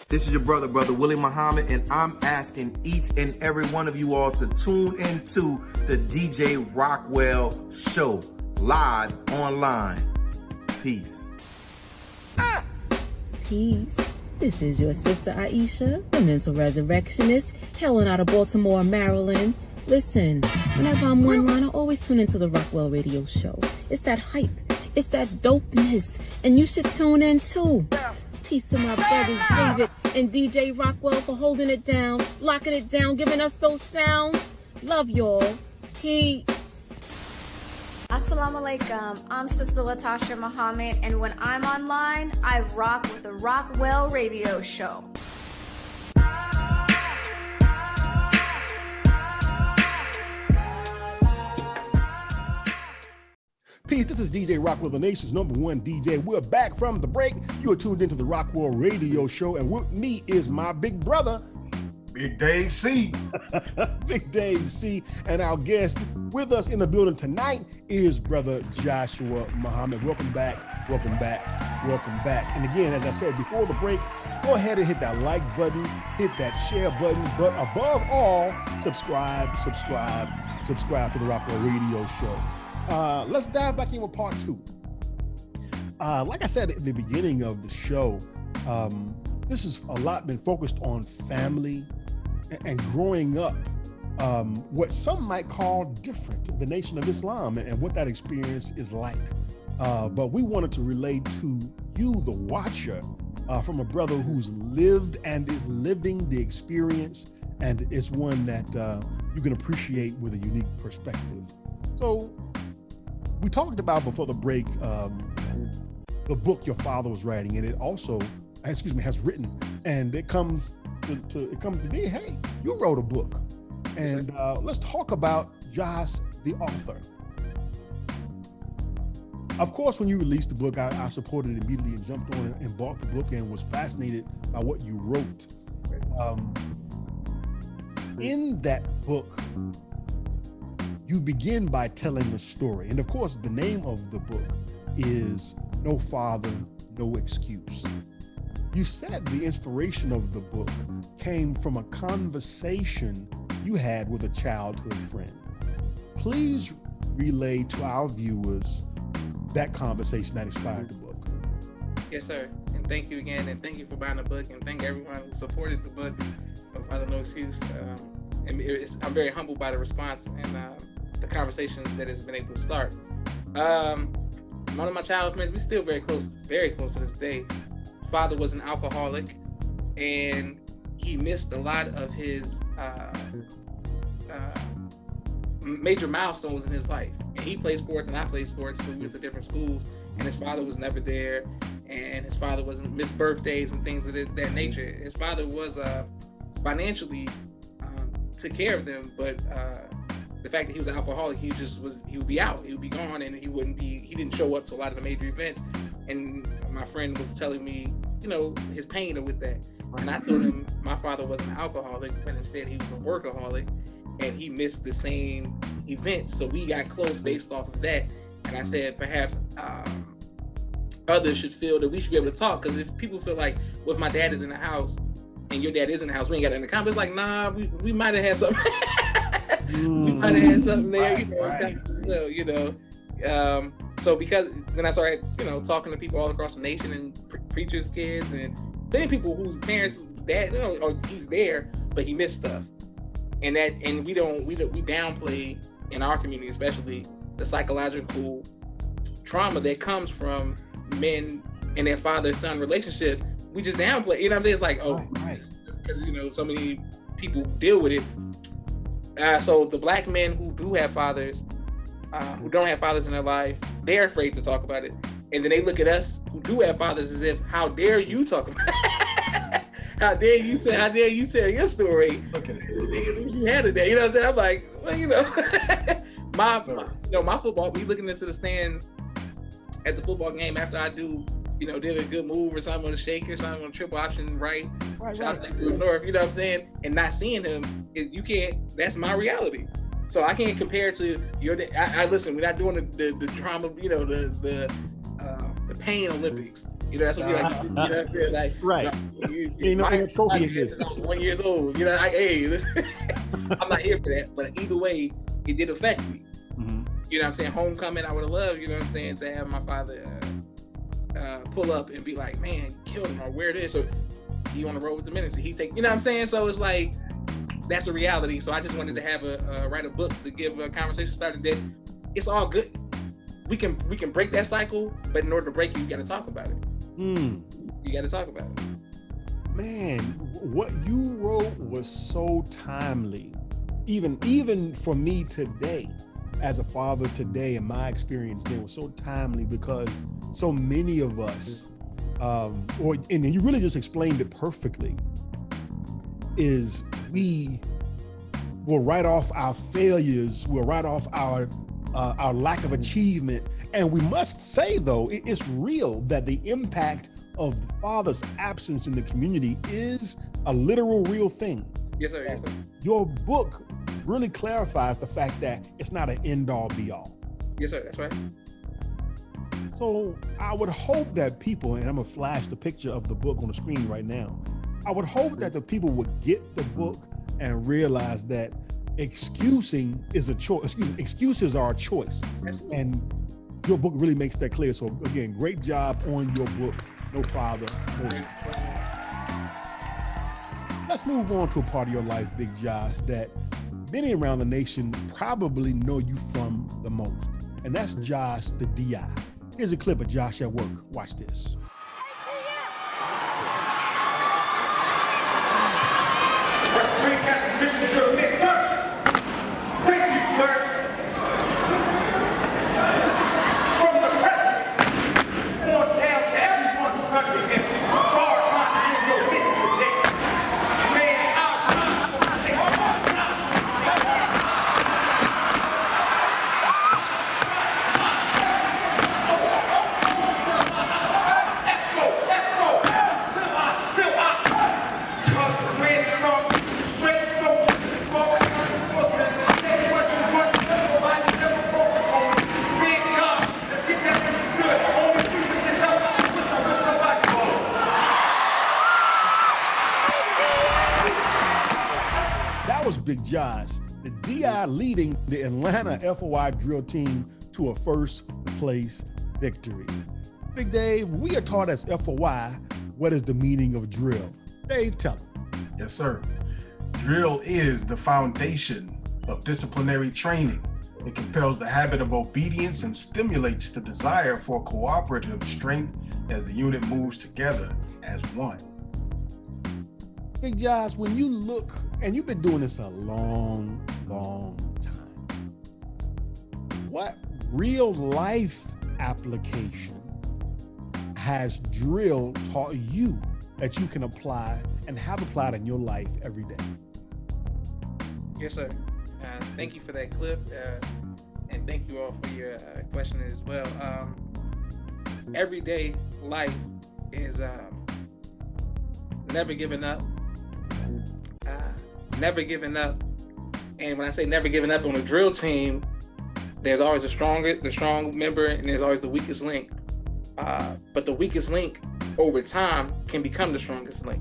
This is your brother Willie Muhammad, and I'm asking each and every one of you all to tune into the DJ Rockwell Show, live online. Peace. Peace. This is your sister Aisha, the mental resurrectionist, hailing out of Baltimore, Maryland. Listen, whenever I'm online, I always tune into the Rockwell Radio Show. It's that hype. It's that dopeness. And you should tune in too. Peace to my brothers David and DJ Rockwell for holding it down, locking it down, giving us those sounds. Love y'all. Peace. Assalamu alaikum. I'm Sister Latasha Muhammad, and when I'm online, I rock with the Rockwell Radio Show. Peace, this is DJ Rockwell, the nation's #1 DJ. We're back from the break. You are tuned into the Rockwell Radio Show, and with me is my big brother, Big Dave C. Big Dave C. And our guest with us in the building tonight is Brother Joshua Muhammad. Welcome back, welcome back, welcome back. And again, as I said before the break, go ahead and hit that like button, hit that share button, but above all, subscribe to the Rockwell Radio Show. Let's dive back in with part 2. Like I said at the beginning of the show, this is a lot been focused on family and growing up, what some might call different, the Nation of Islam, and what that experience is like. But we wanted to relate to you, the watcher, from a brother who's lived and is living the experience, and it's one that you can appreciate with a unique perspective. So we talked about before the break the book your father was writing, and it also, has written, and it comes to me. Hey, you wrote a book, and let's talk about Josh, the author. Of course, when you released the book, I supported it immediately and jumped on it and bought the book and was fascinated by what you wrote. In that book, you begin by telling the story. And of course, the name of the book is No Father, No Excuse. You said the inspiration of the book came from a conversation you had with a childhood friend. Please relay to our viewers that conversation that inspired the book. Yes, sir. And thank you again. And thank you for buying the book. And thank everyone who supported the book, No Father, No Excuse. I'm very humbled by the response and the conversations that it's been able to start. One of my childhood friends, we're still very close to this day. Father was an alcoholic, and he missed a lot of his major milestones in his life. And he played sports and I played sports, so we went to different schools, and his father was never there, and his father missed birthdays and things of that nature. His father was financially took care of them, but the fact that he was an alcoholic, he would be out, he would be gone, and he didn't show up to a lot of the major events. And my friend was telling me, his pain with that. And I told him my father wasn't an alcoholic, but instead he was a workaholic, and he missed the same events. So we got close based off of that. And I said, perhaps others should feel that we should be able to talk, because if people feel like, well, if my dad is in the house and your dad is in the house, we ain't got it in the comments. Like, nah, we might have had something. We might have had something there, So because then I started, talking to people all across the nation, and preachers' kids, and then people whose parents, dad, he's there, but he missed stuff, and we downplay in our community, especially, the psychological trauma that comes from men and their father-son relationship. We just downplay. You know what I'm saying? It's like, because so many people deal with it. So the black men who do have fathers, who don't have fathers in their life, they're afraid to talk about it. And then they look at us who do have fathers as if, how dare you talk about it? How dare you tell your story? Look at it. You had it there. You know what I'm saying? I'm like, well, my football, we looking into the stands at the football game after I did a good move or something on the shake or something on a triple option, right. North, you know what I'm saying? And not seeing him, you can't, that's my reality. So I can't compare to your. I listen. We're not doing the drama. You know, the pain Olympics. You know, that's what we like. You know, like right. You know, ain't no trophy in this. I was 1 year old. You know, like, hey, listen, I'm not here for that. But either way, it did affect me. Mm-hmm. You know what I'm saying? Homecoming, I would have loved, you know what I'm saying, to have my father pull up and be like, man, you killed him, or where it is, or he on the road with the ministry. He take, you know what I'm saying? So it's like, that's a reality. So I just wanted to have write a book to give a conversation started that it's all good. We can break that cycle, but in order to break it, you got to talk about it. You got to talk about it. Man, what you wrote was so timely, even for me today. As a father today, and my experience then was so timely because so many of us, and then you really just explained it perfectly, is we will write off our failures, we'll write off our lack of achievement. And we must say, though, it's real that the impact of the father's absence in the community is a literal real thing. Yes, sir. Yes, sir. Your book really clarifies the fact that it's not an end-all be-all. Yes, sir. That's right. So I would hope that people, and I'm gonna flash the picture of the book on the screen right now, I would hope that the people would get the book and realize that excusing is a choice. Excuses are a choice. Absolutely. And your book really makes that clear. So again, great job on your book, No Father, No Son. Let's move on to a part of your life, Big Josh, that many around the nation probably know you from the most. And that's Josh, the DI. Here's a clip of Josh at work. Watch this. West Green Captain Mission Drill Nick, sir. Thank you, sir. From the president on down to everyone who's under him. Bar content in your midst today. Man, Big Josh, the DI leading the Atlanta FOI drill team to a first place victory. Big Dave, we are taught as FOI, what is the meaning of drill? Dave, tell them. Yes, sir. Drill is the foundation of disciplinary training. It compels the habit of obedience and stimulates the desire for cooperative strength as the unit moves together as one. Big Josh, when you look, and you've been doing this a long, long time, what real life application has drill taught you that you can apply and have applied in your life every day? Yes, sir. Thank you for that clip, and thank you all for your question as well. Everyday life is never giving up. Never giving up. And when I say never giving up on a drill team, there's always the strong member, and there's always the weakest link. But the weakest link over time can become the strongest link.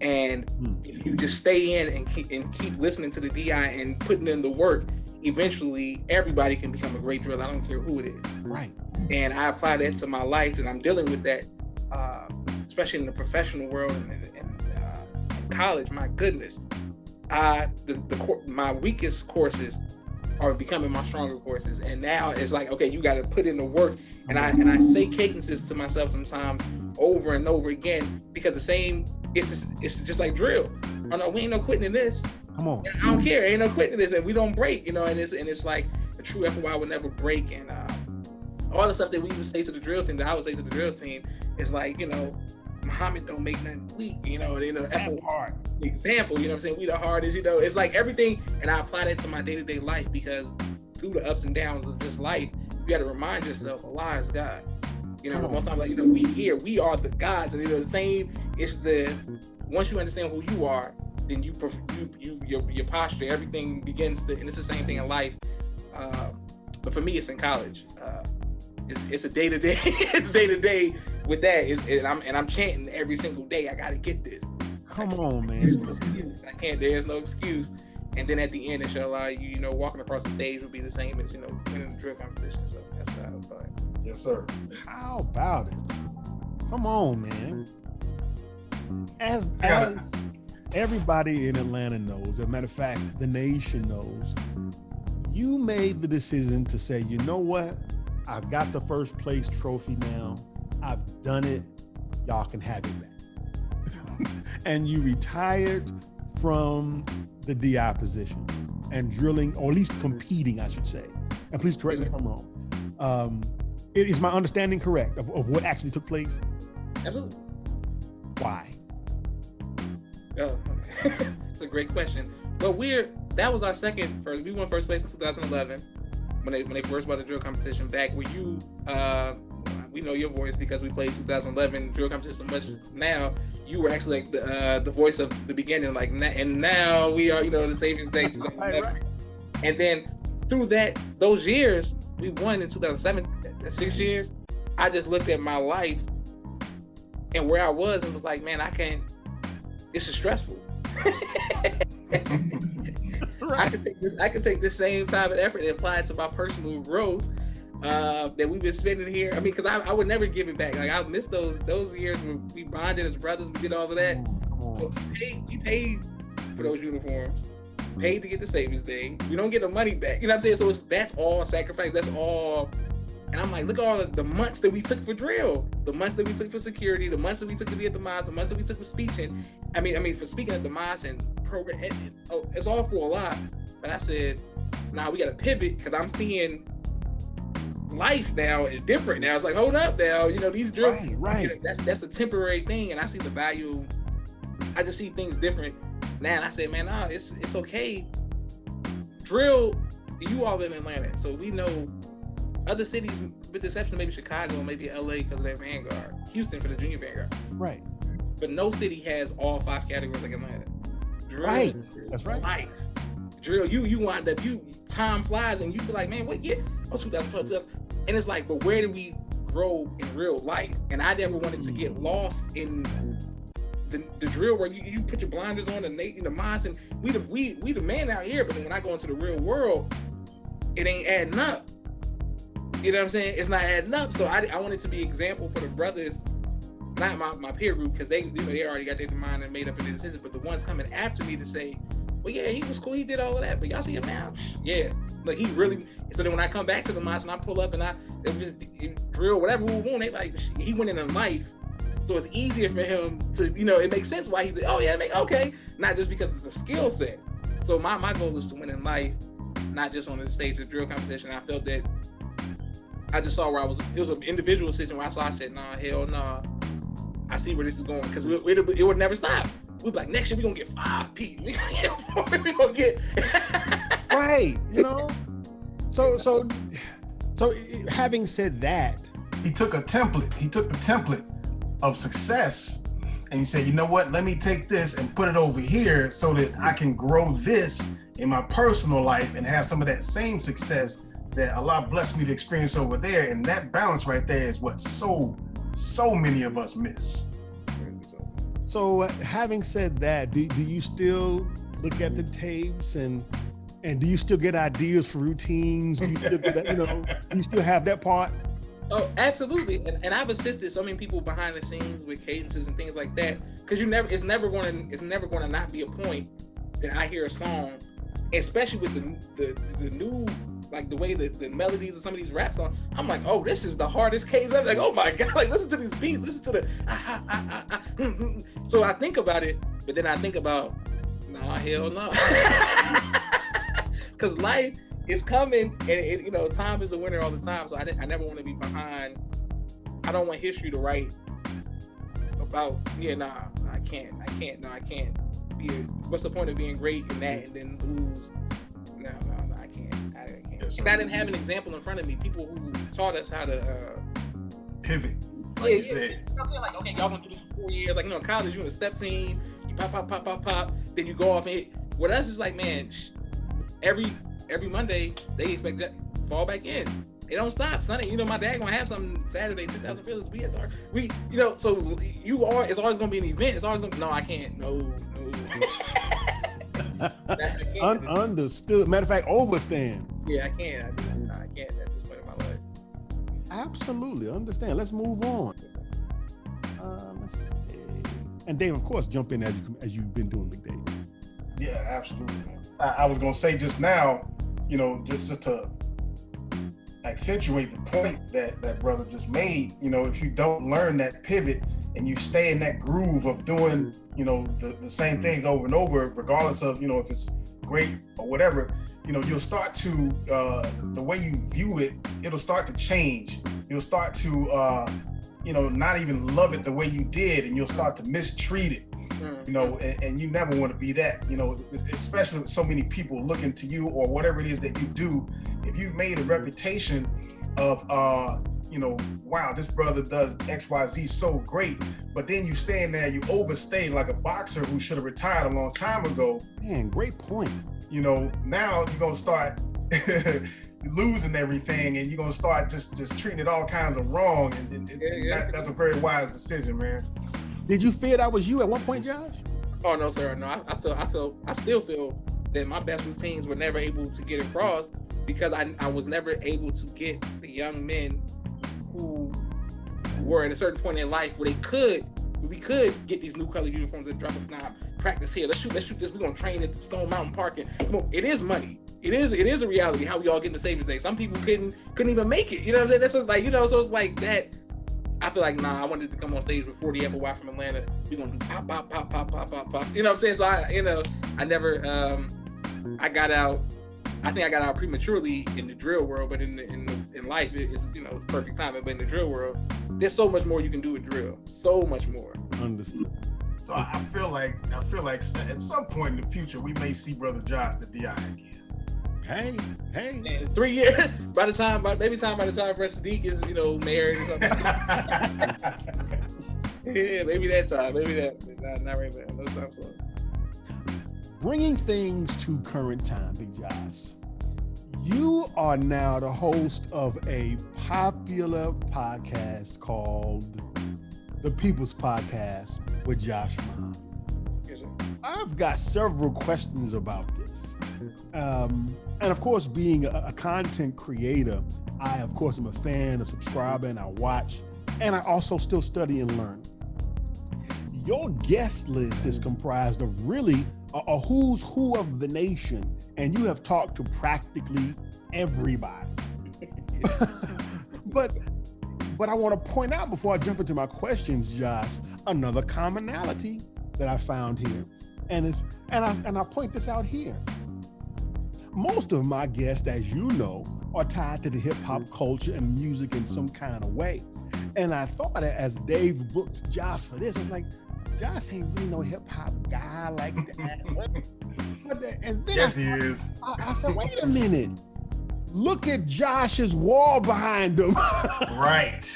And if you just stay in and keep listening to the DI and putting in the work, eventually everybody can become a great driller. I don't care who it is. Right. And I apply that to my life, and I'm dealing with that, especially in the professional world and college. My goodness, my weakest courses are becoming my stronger courses, and now it's like, okay, you got to put in the work. And I say cadences to myself sometimes over and over again, because it's just like drill. Oh no, we ain't no quitting in this. Come on. I don't care. Ain't no quitting in this, and we don't break. And it's like a true FOI would never break. And all the stuff that we would say to the drill team, that I would say to the drill team, is like, Muhammad don't make nothing weak, hard example, you know what I'm saying? We the hardest, it's like everything. And I apply that to my day-to-day life, because through the ups and downs of just life, you got to remind yourself, Allah is God. Most times, we are the gods. And the same, it's once you understand who you are, then your posture, everything begins to, and it's the same thing in life. But for me, it's in college. It's a day to day. It's day to day with that. I'm chanting every single day. I gotta get this. Come on, man. I can't. There's no excuse. And then at the end, it shall allow you, walking across the stage will be the same as, winning the drill competition. So that's what I was fine. Yes, sir. How about it? Come on, man. As everybody in Atlanta knows, as a matter of fact, the nation knows, you made the decision to say, you know what? I've got the first place trophy now. I've done it. Y'all can have it back. And you retired from the DI position and drilling, or at least competing, I should say. And please correct me if I'm wrong. Is my understanding correct of what actually took place? Absolutely. Why? Oh, it's a great question. But that was our first. We won first place in 2011 when they first brought the drill competition back. Where you, we know your voice because we played 2011 drill competition so much. Now you were actually like the voice of the beginning, and now we are, the Savior's Day 2011. Right. And then through those years, we won in 2007. 6 years. I just looked at my life and where I was and was like, man, I can't. This is stressful. I could take this same time and effort and apply it to my personal growth that we've been spending here. I mean, because I would never give it back. Like, I miss those years when we bonded as brothers, we did all of that. So we paid for those uniforms, paid to get the Savior's Day. We don't get the money back. You know what I'm saying? So that's all sacrifice. That's all. And I'm like, look at all the months that we took for drill, the months that we took for security, the months that we took to be at the mosque, the months that we took for speaking. I mean, for speaking at the mosque and program, it's all for a lot. But I said, nah, we got to pivot because I'm seeing life now is different. Now it's like, hold up, now, these drills, right. That's a temporary thing, and I see the value. I just see things different now. And I said, man, nah, it's okay. Drill, you all in Atlanta, so we know. Other cities, with the exception of maybe Chicago and maybe LA because of their Vanguard, Houston for the junior Vanguard. Right. But no city has all 5 categories like Atlanta. Drill, right. That's right. Life. Drill, you wind up, time flies and you be like, man, what year? Oh, 2012, 2000. And it's like, but where do we grow in real life? And I never wanted to get lost in the drill where you put your blinders on and the mosque, and we the man out here, but then when I go into the real world, it ain't adding up. You know what I'm saying? It's not adding up. So I wanted to be example for the brothers, not my peer group, because they already got their mind and made up their decisions. But the ones coming after me to say, well, yeah, he was cool, he did all of that, but y'all see him now? Yeah, like he really. So then when I come back to the mosque and I pull up and it drill whatever we want, they like he went in life, so it's easier for him to it makes sense why he's like, oh yeah, okay, not just because it's a skill set. So my goal is to win in life, not just on the stage of the drill competition. I felt that. I just saw where it was an individual decision where I said, nah, hell nah. I see where this is going, because it would never stop. We'd be like, next year we're going to get 5 P. We're going to get... Right, So having said that... He took the template of success, and he said, you know what, let me take this and put it over here so that I can grow this in my personal life and have some of that same success that Allah blessed me to experience over there. And that balance right there is what so many of us miss. So having said that, do you still look at the tapes and do you still get ideas for routines? Do you still get that, do you still have that part? Oh, absolutely. And I've assisted so many people behind the scenes with cadences and things like that. Because it's never going to not be a point that I hear a song, especially with the new, like the way the melodies of some of these rap songs, I'm like, oh, this is the hardest cadence ever. Like, oh my God, like listen to these beats, listen to the So I think about it, but then I think about, nah, hell no. Because life is coming, and time is the winner all the time. So I never want to be behind. I don't want history to write about, I can't. What's the point of being great in that and then lose? No, I can't. Yes, if I didn't have an example in front of me, people who taught us how to pivot, like you said. Like, okay, y'all gonna do this for 4 years. Like, in college, you're in a step team, you pop. then you go off and hit. With us, it's like, man, every Monday they expect that fall back in. They don't stop Sunday. You know, my dad gonna have something Saturday. 2,000 feelings. We at the we. You know, so it's always gonna be an event. It's always gonna. No, I can't. No. Understood. Matter of fact, overstand. Yeah, I can't. I can't at this point in my life. Absolutely understand. Let's move on. Let's see. And Dave, of course, jump in as you've been doing, Big Dave. Yeah, absolutely. I was gonna say just now, you know, just to accentuate the point that brother just made. You know, if you don't learn that pivot and you stay in that groove of doing, you know, the same things over and over, regardless of, you know, if it's great or whatever, you know, you'll start to the way you view it, it'll start to change. You'll start to you know, not even love it the way you did, and you'll start to mistreat it. You know, and you never want to be that, you know, especially with so many people looking to you or whatever it is that you do. If you've made a reputation of, you know, wow, this brother does XYZ so great, but then you stand there, you overstay like a boxer who should have retired a long time ago. Man, great point. You know, now you're going to start losing everything, and you're going to start just treating it all kinds of wrong. And that's a very wise decision, man. Did you feel that was you at one point, Josh? Oh no, sir. No, I still feel that my best routines were never able to get across because I was never able to get the young men who were at a certain point in life where we could get these new color uniforms and drop a knob, practice here. Let's shoot this. We're gonna train at the Stone Mountain Park. And come on, it is money. It is a reality how we all get in the Savings Day. Some people couldn't even make it. You know what I'm saying? That's just like, you know, so it's like that. I feel like, I wanted to come on stage with 40 FOY from Atlanta. We're gonna do pop, pop, pop, pop, pop, pop, pop. You know what I'm saying? So I never, I got out. I think I got out prematurely in the drill world, but in life, it's, you know, it's perfect timing. But in the drill world, there's so much more you can do with drill. So much more. Understood. So I feel like at some point in the future, we may see Brother Josh the DI again. Hey. And 3 years, by the time Sadiq is, you know, married or something. Yeah, maybe that time. Maybe that. Not right now. No time soon. Bringing things to current time, Big Josh. You are now the host of a popular podcast called The People's Podcast with Josh Muhammad. Yes, sir. I've got several questions about this. And of course, being a content creator, I, of course, am a fan, a subscriber, and I watch, and I also still study and learn. Your guest list is comprised of really a who's who of the nation, and you have talked to practically everybody. But I want to point out before I jump into my questions, Josh, another commonality that I found here, and I point this out here. Most of my guests, as you know, are tied to the hip hop culture and music in some kind of way. And I thought that as Dave booked Josh for this, I was like, Josh ain't really no hip hop guy like that. And then Yes, he is. I said, wait a minute. Look at Josh's wall behind him. Right.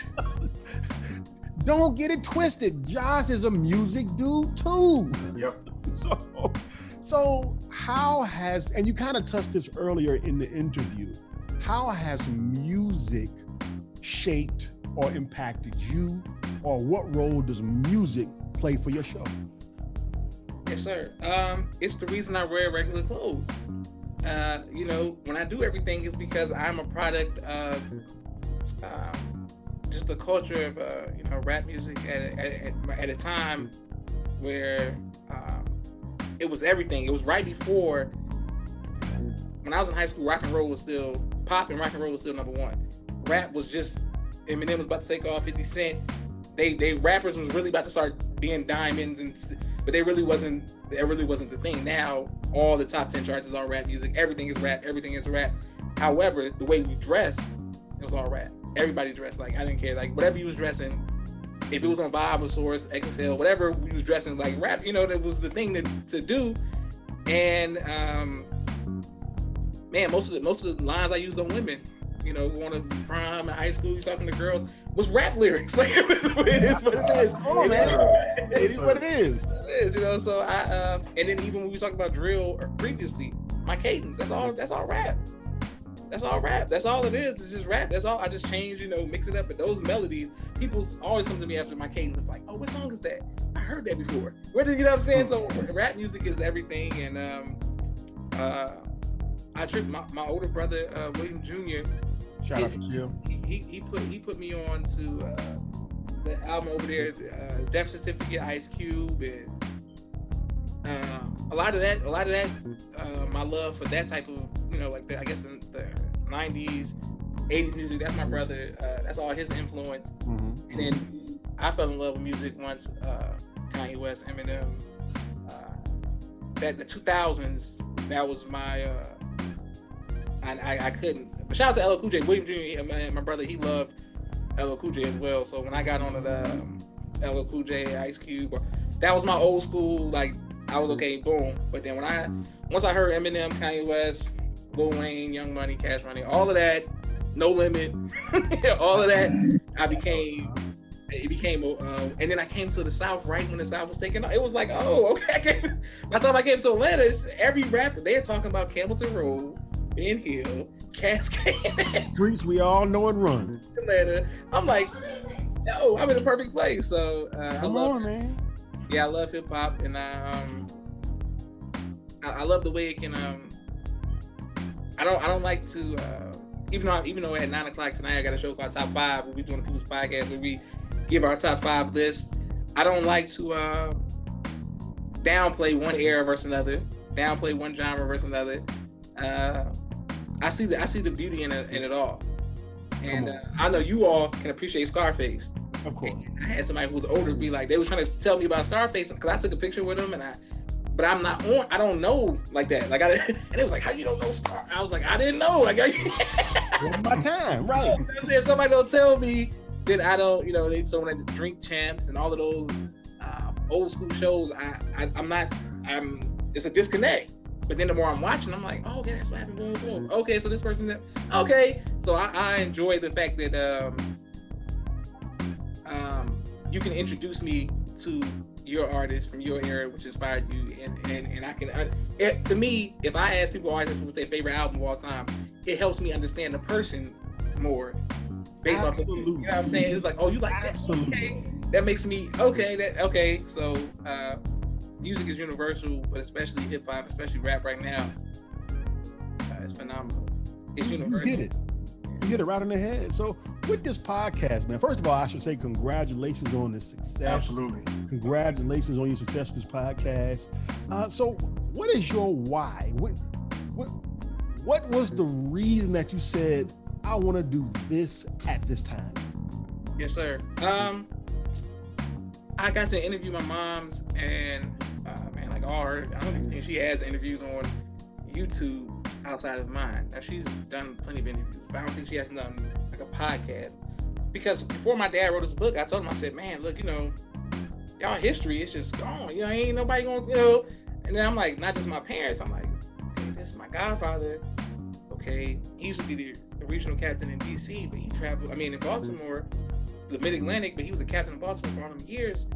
Don't get it twisted. Josh is a music dude too. Yep. So how has, and you kind of touched this earlier in the interview, how has music shaped or impacted you, or what role does music play for your show? Yes, sir. It's the reason I wear regular clothes. You know, when I do everything, it's because I'm a product of just the culture of you know, rap music at a time where it was everything. It was right before, when I was in high school, rock and roll was still popping. Rock and roll was still number one. Rap was just, Eminem was about to take off, 50 Cent. They rappers was really about to start being diamonds, but that really wasn't the thing. Now all the top 10 charts is all rap music. Everything is rap. Everything is rap. However, the way we dressed, it was all rap. Everybody dressed like, I didn't care, like whatever you was dressing. If it was on Vibe or Source, XL, whatever we was dressing like rap, you know, that was the thing to do. And man, most of the lines I used on women, you know, going to prom in high school, you talking to girls, was rap lyrics. Like it is what it is. Come on, man. It is what it is. It is, you know. So I and then even when we talked about drill previously, my cadence, that's all rap. That's all rap. That's all it is. It's just rap. That's all. I just change, you know, mix it up. But those melodies, people always come to me after my cadence and like, oh, what song is that? I heard that before. Where did you know what I'm saying? So rap music is everything. And I tripped my older brother, William Jr. Shout out to you. He put me on to the album over there, Death Certificate, Ice Cube, and a lot of that, my love for that type of, you know, like I guess the 90s, 80s music. That's my brother. That's all his influence. Mm-hmm. And then I fell in love with music once. Kanye West, Eminem. That the 2000s. That was my. I couldn't. But shout out to LL Cool J. William Jr. My brother, he loved LL Cool J as well. So when I got on the LL Cool J, Ice Cube, that was my old school. Like I was okay, boom. But then once I heard Eminem, Kanye West, Lil Wayne, Young Money, Cash Money, all of that, No Limit, all of that, it became, and then I came to the South right when the South was taking off. It was like, oh, okay. By the time I came to Atlanta, every rapper, they're talking about Campbellton Road, Ben Hill, Cascade. Streets we all know and run. Atlanta. I'm like, no, I'm in the perfect place. So Come on, man. Yeah, I love hip hop, and I love the way it can. I don't like to. Even though at 9 o'clock tonight I got a show called Top 5, we'll be doing a People's Podcast where we give our top 5 list. I don't like to downplay one era versus another, downplay one genre versus another. I see the beauty in it all, and I know you all can appreciate Scarface. Of course. And I had somebody who was older be like, they were trying to tell me about Scarface because I took a picture with him, but I'm not on. I don't know like that. Like and it was like, how you don't know Scar? I was like, I didn't know. Like, my time, right? You know what I'm saying? If somebody don't tell me, then I don't. You know, so when I Drink Champs and all of those old school shows, it's a disconnect. But then the more I'm watching, I'm like, oh, okay, that's what happened. Boom, boom. Okay, so this person that. Okay, so I enjoy the fact that you can introduce me to your artist from your era, which inspired you, and I can. To me, if I ask people what's their favorite album of all time, it helps me understand the person more based off of, you know what I'm saying? It's like, oh, you like that? Okay, that makes me okay. So music is universal, but especially hip hop, especially rap right now, it's phenomenal. It's universal. You hit it right on the head. So with this podcast, man, first of all, I should say congratulations on the success. Absolutely. Congratulations on your success with this podcast. So what is your why? What was the reason that you said, I want to do this at this time? Yes, sir. I got to interview my mom's, and man, like all her, I don't even think she has interviews on YouTube outside of mine. Now she's done plenty of interviews, but I don't think she has done like a podcast. Because before my dad wrote his book, I told him, I said, man, look, you know, y'all history is just gone. You know, ain't nobody gonna, you know. And then I'm like, not just my parents. I'm like, okay, this is my godfather. Okay, he used to be the regional captain in DC, but he traveled. I mean, in Baltimore, the Mid-Atlantic, but he was a captain in Baltimore for all them years.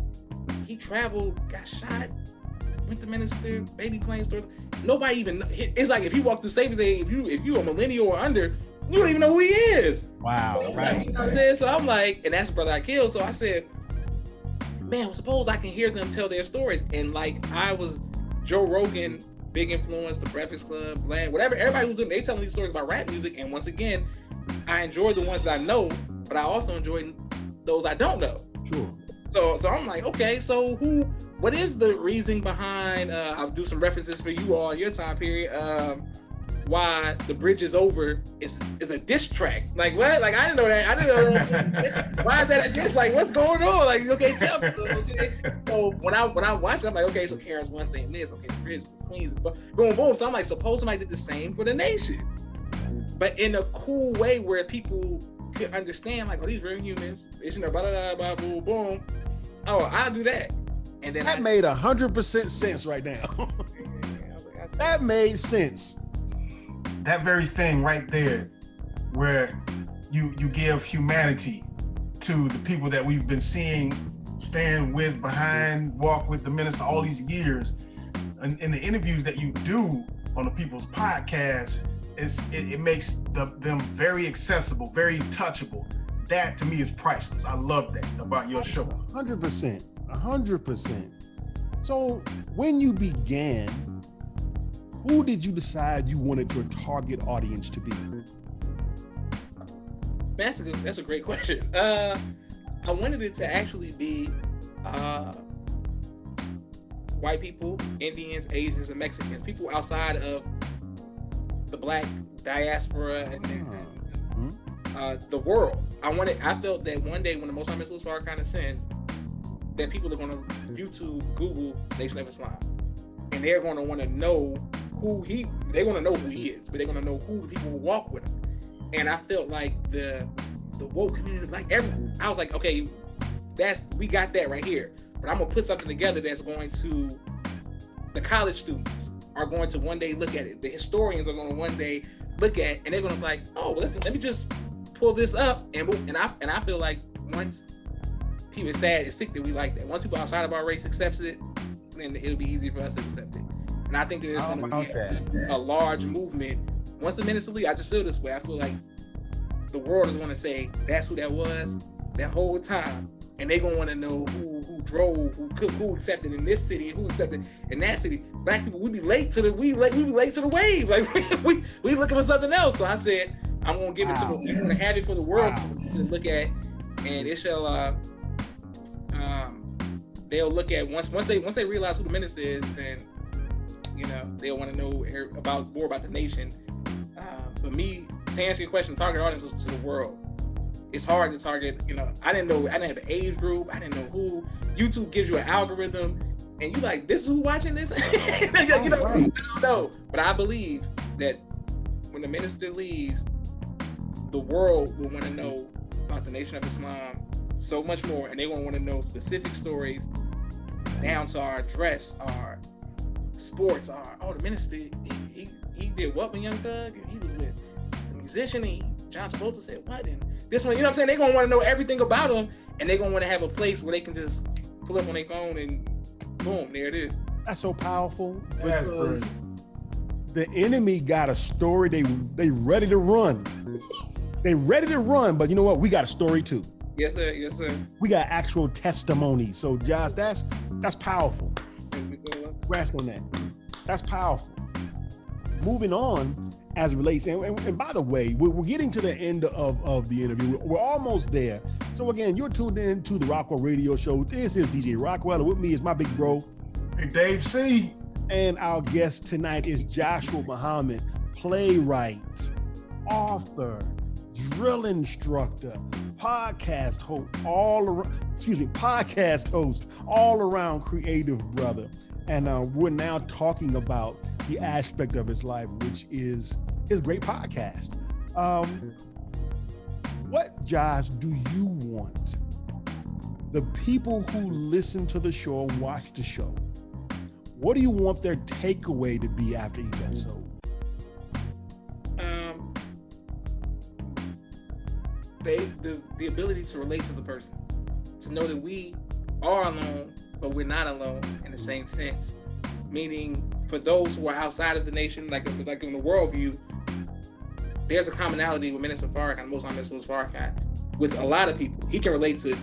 He traveled, got shot, went to minister, baby plane stores. Nobody even. It's like if you walk through Savings Day, if you a millennial or under, you don't even know who he is. Wow, right. You know what I'm saying? So I'm like, and that's the brother I killed. So I said, man, suppose I can hear them tell their stories. And like I was Joe Rogan, big influence, The Breakfast Club, Bland, whatever. Everybody who's doing, they telling these stories about rap music. And once again, I enjoy the ones that I know, but I also enjoy those I don't know. Sure. So I'm like, okay, so what is the reason behind, I'll do some references for you all in your time period, why The Bridge Is Over is a diss track. Like what? Like I didn't know that. Why is that a diss? Like what's going on? Like, okay, tell me. So when I watched it, I'm like, okay, so Karen's one saying this, okay, The Bridge is Queens, boom, boom. So I'm like, suppose somebody did the same for The Nation. But in a cool way where people could understand, like, oh, these real humans, you know, blah, blah, blah, boom, boom. Oh, I'll do that. And then that made 100% sense right now. That made sense. That very thing right there, where you give humanity to the people that we've been seeing stand with, behind, walk with the minister all these years. In the interviews that you do on the people's podcasts, it makes them very accessible, very touchable. That to me is priceless. I love that about your show. 100%. So when you began, who did you decide you wanted your target audience to be? That's a great question. I wanted it to actually be white people, Indians, Asians, and Mexicans, people outside of the Black diaspora and the world. I felt that one day when the Most High Mr. Farrakhan ascends, that people are going to YouTube, Google Nation of Islam, and they're going to want to know they're going to know who he is, but they're going to know who the people who walk with him. And I felt like the woke community, like I was like, okay, we got that right here. But I'm gonna put something together that's going to, the college students are going to one day look at it. The historians are going to one day look at it, and they're going to be like, oh, well, listen, let me just pull this up. And I feel like once people, it's sick that we like that. Once people outside of our race accepts it, then it'll be easy for us to accept it. And I think that there's going to be a large movement. Once the minister leaves, I just feel this way. I feel like the world is going to say, that's who that was that whole time. And they're going to want to know who drove, who accepted in this city, and who accepted in that city. Black people, we be late to the wave. Like we looking for something else. So I said, I'm going to give it to them. I'm going to have it for the world to look at, and it shall. They'll look at once they realize who the minister is, then they'll want to know more about the nation. But me, to answer your question, target audience was to the world. It's hard to target, I didn't have an age group. I didn't know who. YouTube gives you an algorithm, and you like, this is who watching this? I don't know. But I believe that when the minister leaves, the world will want to know about the Nation of Islam so much more, and they will want to know specific stories down to our dress, our sports, the minister, he did what with Young Thug, and he was with a musician, and John Travolta said what, and this one, you know what I'm saying? They're going to want to know everything about him, and they're going to want to have a place where they can just pull up on their phone and boom, there it is. That's so powerful. That's because the enemy got a story they ready to run. They ready to run, but you know what? We got a story too. Yes, sir. Yes, sir. We got actual testimony. So, Josh, that's powerful. Congrats on that. That's powerful. Moving on, as relates, and by the way, we're getting to the end of the interview. We're almost there. So again, you're tuned in to the Rockwell Radio Show. This is DJ Rockwell, and with me is my big bro, Big Dave C. And our guest tonight is Joshua Muhammad, playwright, author, drill instructor, podcast host, all around creative brother. And we're now talking about the aspect of his life, which is his great podcast. What, Josh, do you want the people who listen to the show and watch the show, what do you want their takeaway to be after each episode? The ability to relate to the person, to know that we are alone, but we're not alone in the same sense. Meaning, for those who are outside of the nation, like in the worldview, there's a commonality with Minister Farrakhan, Most High Minister Farrakhan, with a lot of people. He can relate to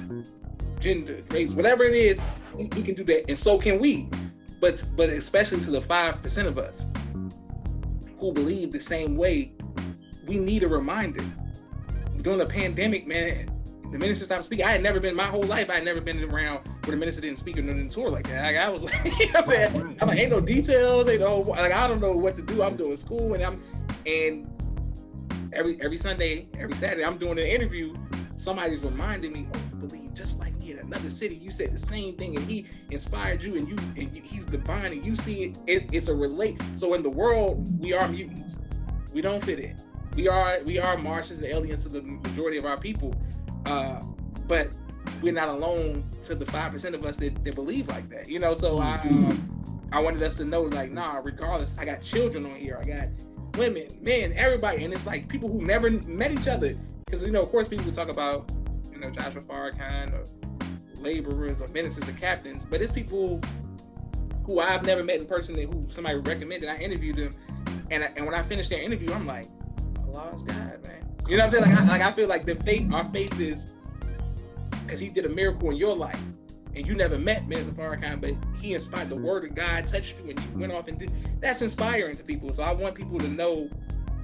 gender, race, whatever it is. He can do that, and so can we. But especially to the 5% of us who believe the same way, we need a reminder. During the pandemic, man, the minister stopped speaking. I had never been, my whole life, I had never been around where the minister didn't speak or didn't tour like that. I was like, you know what I'm saying? I'm like, ain't no details, ain't no, like, I don't know what to do. I'm doing school, and every Sunday, every Saturday, I'm doing an interview. Somebody's reminding me, oh, you believe just like me in another city. You said the same thing, and he inspired you, and he's divine, and you see it's a relate. So in the world, we are mutants. We don't fit in. We are Martians and aliens to the majority of our people, but we're not alone to the 5% of us that believe like that. You know, so I wanted us to know, like, nah, regardless, I got children on here, I got women, men, everybody, and it's like people who never met each other. Because, you know, of course, people talk about, Joshua Farrakhan or laborers or ministers or captains, but it's people who I've never met in person who somebody recommended. I interviewed them, and when I finished their interview, I'm like, Allah's God, man. You know what I'm saying? I feel like our faith is because he did a miracle in your life, and you never met Minister Farrakhan, but he inspired, the word of God touched you, and you went off and did. That's inspiring to people. So I want people to know.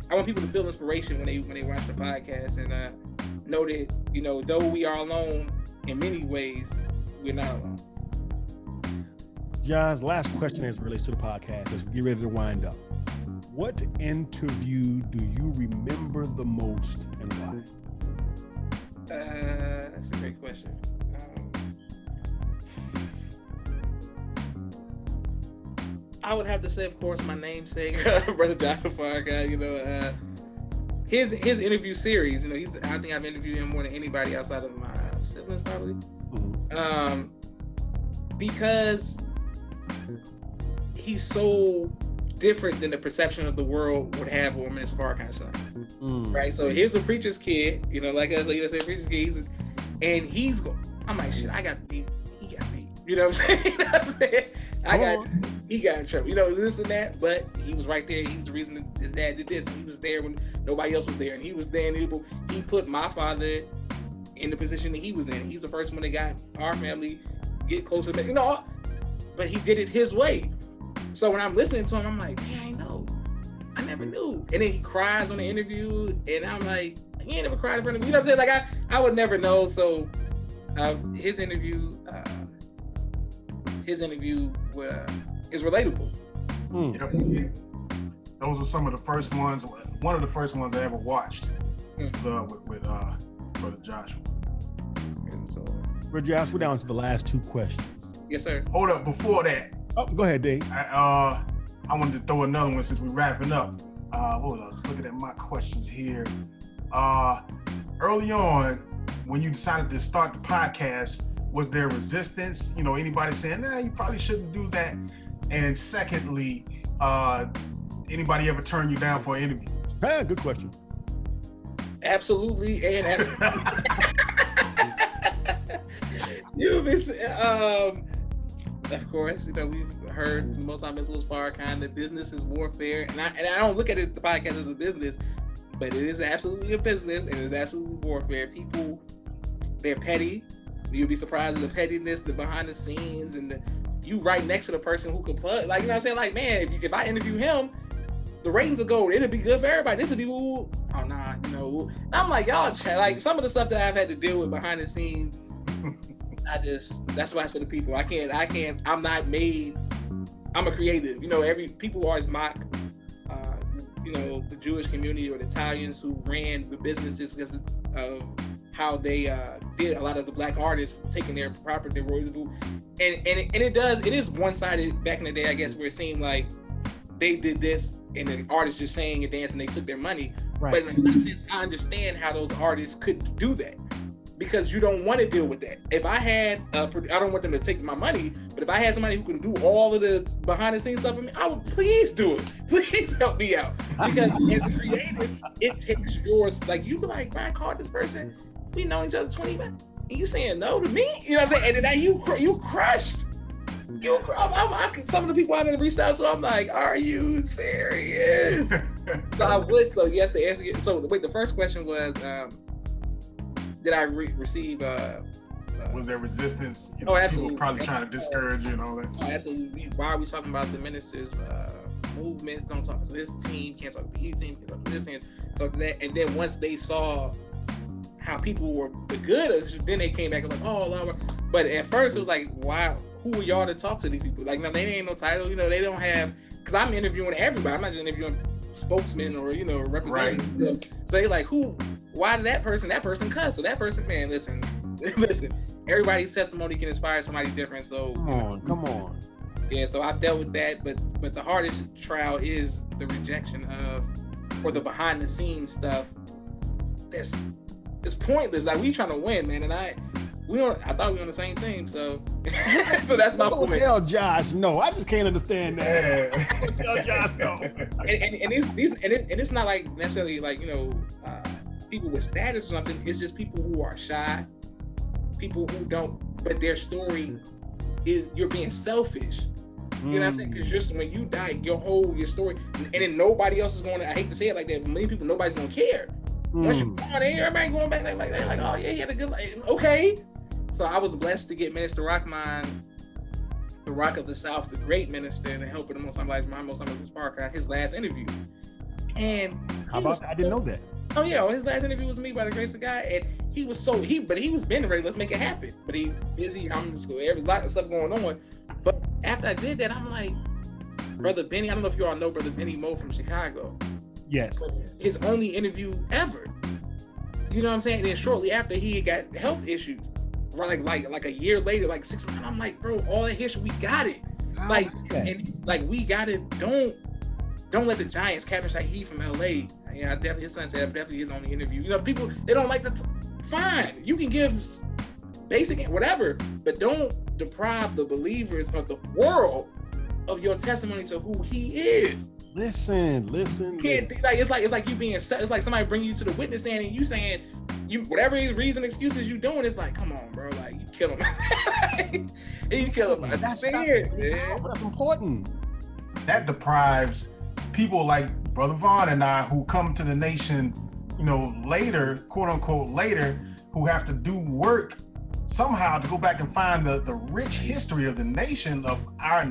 I want people to feel inspiration when they watch the podcast and know that though we are alone in many ways, we're not alone. John's last question as it relates to the podcast as we get ready to wind up. What interview do you remember the most and why? That's a great question. I would have to say, of course, my namesake, Brother Joshua Farrakhan. His interview series. I think I've interviewed him more than anybody outside of my siblings, probably. Mm-hmm. Because he's so different than the perception of the world would have on Minister Farrakhan's son. Right? So here's a preacher's kid, like us, like you said, preacher's kid, and I'm like, shit, I got beat. He got beat. You know what I'm saying? He got in trouble. This and that, but he was right there. He's the reason that his dad did this. He was there when nobody else was there, and he was there, and he put my father in the position that he was in. He's the first one that got our family get closer to but he did it his way. So when I'm listening to him, I'm like, man, I know. I never knew. And then he cries on the interview, and I'm like, he ain't never cried in front of me. You know what I'm saying? Like, I would never know. So his interview is relatable. Yep. Those were some of the first ones. One of the first ones I ever watched with Brother Joshua. Brother Joshua, we're down to the last two questions. Yes, sir. Hold up. Before that. Oh, go ahead, Dave. I wanted to throw another one since we're wrapping up. Hold on, just looking at my questions here. Early on, when you decided to start the podcast, was there resistance? Anybody saying, nah, you probably shouldn't do that? And secondly, anybody ever turn you down for an interview? Yeah, good question. Absolutely, and of course, we've heard from most of Mrs. Farrakhan that business is warfare, and I don't look at the podcast as a business, but it is absolutely a business, and it's absolutely warfare. People, they're petty. You'll be surprised at the pettiness, the behind the scenes, and you right next to the person who can plug. Like, you know what I'm saying? Like, man, if I interview him, the ratings will go. It'll be good for everybody. This will be, oh nah, I'm like, y'all, like some of the stuff that I've had to deal with behind the scenes. That's why it's for the people. I'm not made. I'm a creative. People always mock, the Jewish community or the Italians who ran the businesses because of how they did a lot of the black artists taking their property, their royalties, and it is one-sided back in the day, I guess, where it seemed like they did this and the artists just sang and danced and they took their money. Right. But in a sense, I understand how those artists could do that. Because you don't want to deal with that. If I had, I don't want them to take my money, but if I had somebody who can do all of the behind the scenes stuff for me, I would please do it. Please help me out. Because as a creative, it takes yours. Like, you be like, I called this person, we know each other 20 minutes, and you saying no to me? You know what I'm saying? And then you crushed. Some of the people I done reached out to, I'm like, are you serious? So I would. So yes, the answer. So wait, the first question was, did I receive? Was there resistance? Absolutely. People probably trying to discourage you and all that. Absolutely. Why are we talking about the ministers' movements? Don't talk to this team. Can't talk to the E team. Can't talk to this team. Talk to that. And then once they saw how people were the good, then they came back and like, oh, Lord. But at first it was like, wow, who are y'all to talk to these people? Like, no, they ain't no title. They don't have. Because I'm interviewing everybody. I'm not just interviewing spokesmen or representatives. Right. So they like, who? Why did that person cuss? So that person, man, listen. Everybody's testimony can inspire somebody different. So come on. Yeah, so I've dealt with that, but the hardest trial is the rejection of, or the behind the scenes stuff. It's pointless. Like, we trying to win, man, and I thought we were on the same team, so so that's my point. Tell Josh no. I just can't understand that. Tell Josh no. And it's not like necessarily like people with status or something. It's just people who are shy, people who don't, but their story is you're being selfish. You know what I'm saying? Because just when you die, your story, and then nobody else is going to, I hate to say it like that, but many people, nobody's going to care. Once you go on there, everybody going back like they're like, oh yeah, he had a good life. Okay. So I was blessed to get Minister Rockman, the Rock of the South, the great minister, and helping him on somebody's mind, most of his park on his last interview. And how about that? I didn't know that. Oh yeah, his last interview was me by the grace of God, and he was been ready. Let's make it happen. But he busy. I'm in school. Every lot of stuff going on. But after I did that, I'm like, Brother Benny. I don't know if you all know Brother Benny Moe from Chicago. Yes. His only interview ever. You know what I'm saying? And then shortly after, he got health issues. Like a year later, like 6 months. I'm like, bro, all that history, we got it. We got it. Don't let the Giants capture Shaheed from LA. Yeah, his son said definitely his only interview. You know, people, they don't like to fine. You can give basic whatever, but don't deprive the believers of the world of your testimony to who he is. Listen. It's like you being, it's like somebody bringing you to the witness stand and you saying, whatever reason, excuses you doing, it's like, come on, bro, like you kill him. You kill him. That's important. That deprives people like Brother Vaughn and I, who come to the nation, later, quote unquote later, who have to do work somehow to go back and find the rich history of the nation, of our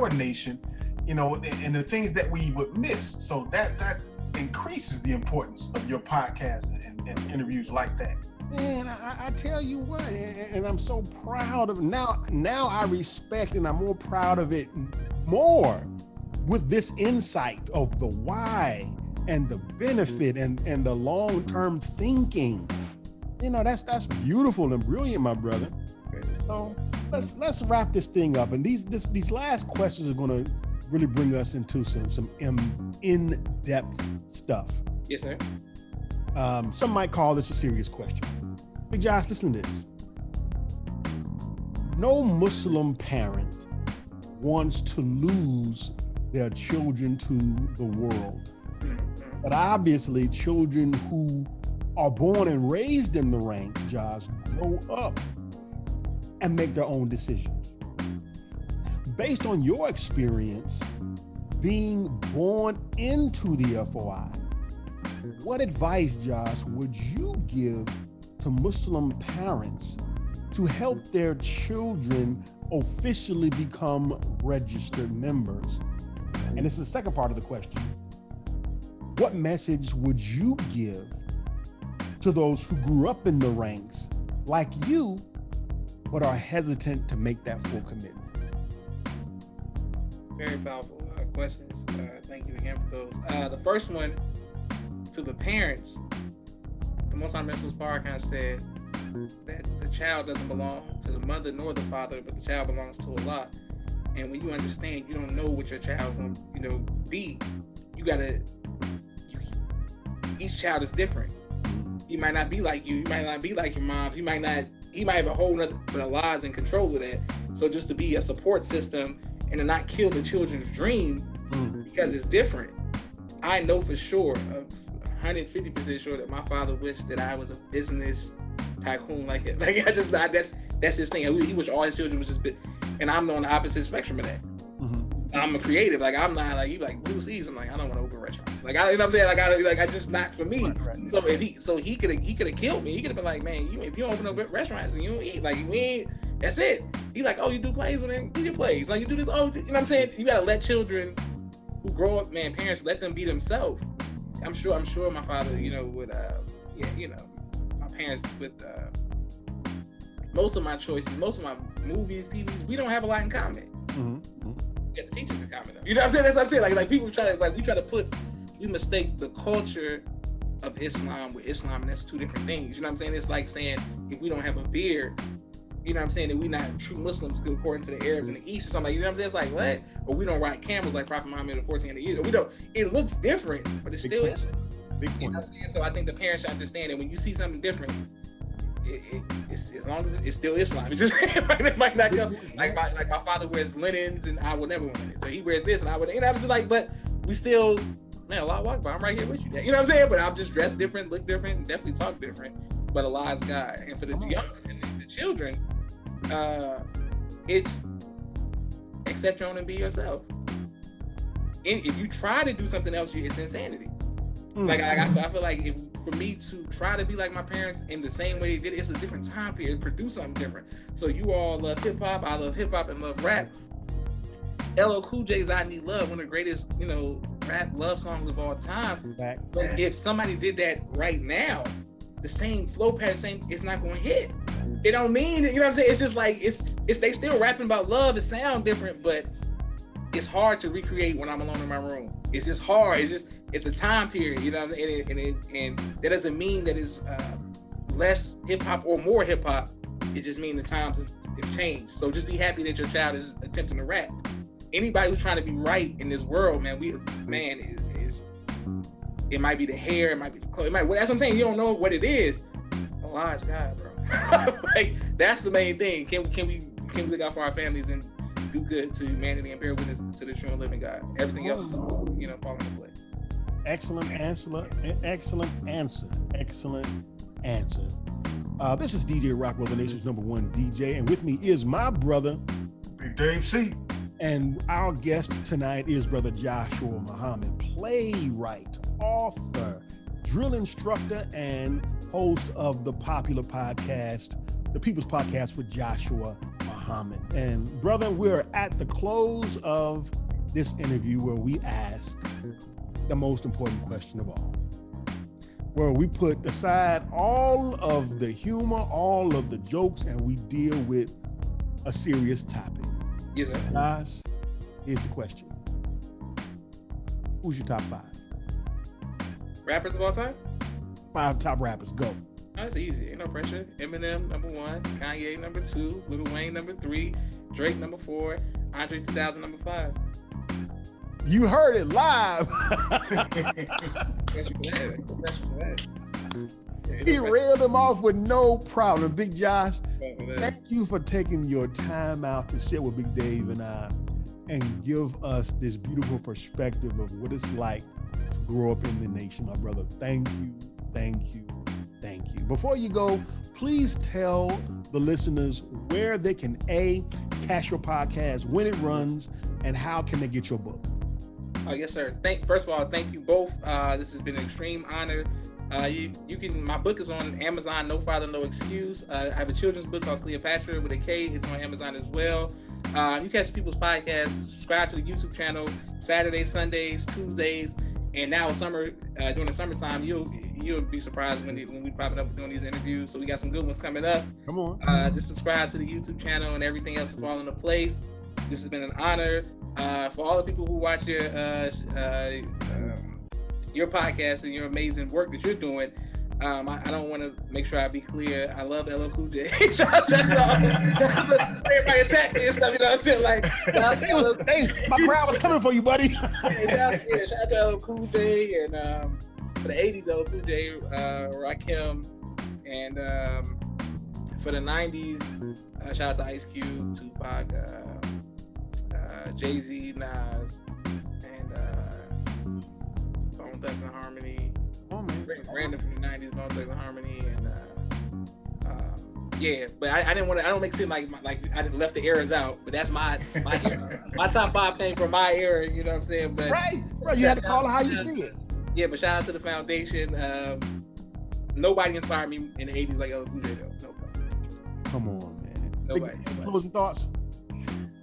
nation, and the things that we would miss. So that increases the importance of your podcast and interviews like that. Man, I tell you what, and I'm so proud of now I respect and I'm more proud of it more with this insight of the why and the benefit and the long-term thinking. That's beautiful and brilliant, my brother. So let's wrap this thing up. And these last questions are going to really bring us into some in-depth stuff. Yes, sir. Some might call this a serious question. Big Josh, listen to this. No Muslim parent wants to lose their children to the world. But obviously, children who are born and raised in the ranks, Josh, grow up and make their own decisions. Based on your experience being born into the FOI, what advice, Josh, would you give to Muslim parents to help their children officially become registered members? And this is the second part of the question. What message would you give to those who grew up in the ranks like you, but are hesitant to make that full commitment? Very powerful questions. Thank you again for those. The first one, to the parents, the Most High Mental Podcast said that the child doesn't belong to the mother nor the father, but the child belongs to Allah. And when you understand, you don't know what your child will, be. Each child is different. He might not be like you. He might not be like your mom. He might have a whole nother, but Allah's in control of that. So just to be a support system and to not kill the children's dream because it's different. I know for sure, 150% sure that my father wished that I was a business tycoon like him. That's his thing. He wished all his children was just, and I'm on the opposite spectrum of that. I'm a creative. Like I'm not like you. Like Blue Seas. I'm like I don't want to open restaurants. Like I, you know what I'm saying. I just not for me. Right. So if he could have killed me. He could have been like, man, if you open up restaurants and you don't eat, like you ain't. That's it. He like, oh, you do plays, well then do your plays. Like you do this. Oh, you know what I'm saying. You gotta let children who grow up, man. Parents let them be themselves. I'm sure my father, would, my parents with most of my choices, most of my movies, TVs, we don't have a lot in common. Get the teachers in common. You know what I'm saying? That's what I'm saying. Like people we mistake the culture of Islam with Islam, and that's two different things. You know what I'm saying? It's like saying if we don't have a beard, you know what I'm saying, that we not true Muslims according to the Arabs in the East or something. Like, you know what I'm saying? It's like what? Or we don't ride camels like Prophet Muhammad in 1400 years. Or we don't. It looks different, but it's still Islam. You know what I'm saying? So I think the parents should understand that when you see something different, it's as long as it's still Islam. It just it might not go like my father wears linens and I would never wear linens. So he wears this and I would, I'm just like, but we still, man, Allah Akbar, I'm right here with you. You know what I'm saying? But I'm just dressed different, look different, and definitely talk different. But Allah is God. And for the young, the children, it's accept your own and be yourself. And if you try to do something else, it's insanity. Like I feel like for me to try to be like my parents in the same way they did, it's a different time period. Produce something different. So you all love hip hop. I love hip hop and love rap. LL Cool J's "I Need Love," one of the greatest, rap love songs of all time. But if somebody did that right now, the same flow pattern, it's not going to hit. It don't mean, you know what I'm saying? It's just like it's they still rapping about love. It sound different, but it's hard to recreate when I'm alone in my room. It's just hard. It's a time period, you know what I'm saying? And that doesn't mean that it's less hip hop or more hip hop. It just means the times have changed. So just be happy that your child is attempting to rap. Anybody who's trying to be right in this world, man, it might be the hair, it might be the clothes, that's what I'm saying. You don't know what it is. Allah is God, bro. Like that's the main thing. Can we look out for our families and do good to humanity and bear witness to the true and living God? Everything else, fall into place. Excellent answer. This is DJ Rockwell, the nation's #1 DJ, and with me is my brother, Big Dave C. And our guest tonight is Brother Joshua Muhammad, playwright, author, drill instructor, and host of the popular podcast, The People's Podcast with Joshua Muhammad. And brother, we're at the close of this interview where we ask the most important question of all, where we put aside all of the humor, all of the jokes, and we deal with a serious topic. Yes, sir. Guys, here's the question. Who's your top 5? Rappers of all time? 5 top rappers, go. Oh, that's easy. Ain't no pressure. Eminem, #1. Kanye, #2. Lil Wayne, #3. Drake, #4. Andre 3000, #5. You heard it live. He reeled them off with no problem. Big Josh, thank you for taking your time out to sit with Big Dave and I and give us this beautiful perspective of what it's like to grow up in the nation, my brother. Thank you. Before you go, please tell the listeners where they can catch your podcast, when it runs, and how can they get your book. Oh, yes, sir. First of all, thank you both. This has been an extreme honor. My book is on Amazon, No Father, No Excuse. I have a children's book called Cleopatra with a K. It's on Amazon as well. You catch People's Podcast, subscribe to the YouTube channel, Saturdays, Sundays, Tuesdays, and now summer, during the summertime, you'll be surprised when we popping up doing these interviews. So we got some good ones coming up. Come on. Just subscribe to the YouTube channel and everything else will fall into place. This has been an honor. For all the people who watch your podcast and your amazing work that you're doing, I don't want to make sure I be clear. I love LL Cool J. Everybody attack me and stuff, you know what I'm saying? Like, my crowd was coming for you, buddy. Shout out to LL Cool J and for the 80s, LL Cool J, Rakim, and for the 90s, shout out to Ice Cube, Tupac, Jay-Z, Nas, and Bone Thugs and Harmony. Random from the 90s, Bone Thugs and Harmony, and but I didn't want to. I don't make it seem like I left the eras out, but that's my era. My top 5 came from my era. You know what I'm saying? But right. You had to call it how you see it. Yeah, but shout out to the foundation. Nobody inspired me in the 80s like LL Cool J though. Nobody. Come on, man. Nobody. Closing thoughts.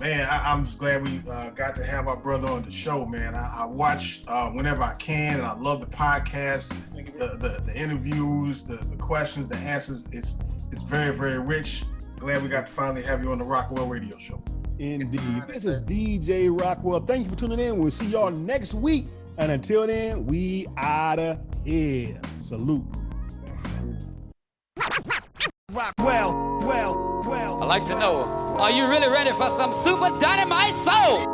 Man, I'm just glad we got to have our brother on the show, man. I watch whenever I can, and I love the podcast, the interviews, the questions, the answers. It's very, very rich. Glad we got to finally have you on the Rockwell Radio Show. Indeed. This is DJ Rockwell. Thank you for tuning in. We'll see y'all next week. And until then, we outta here. Salute. Rockwell. I'd like to know, are you really ready for some super dynamite soul?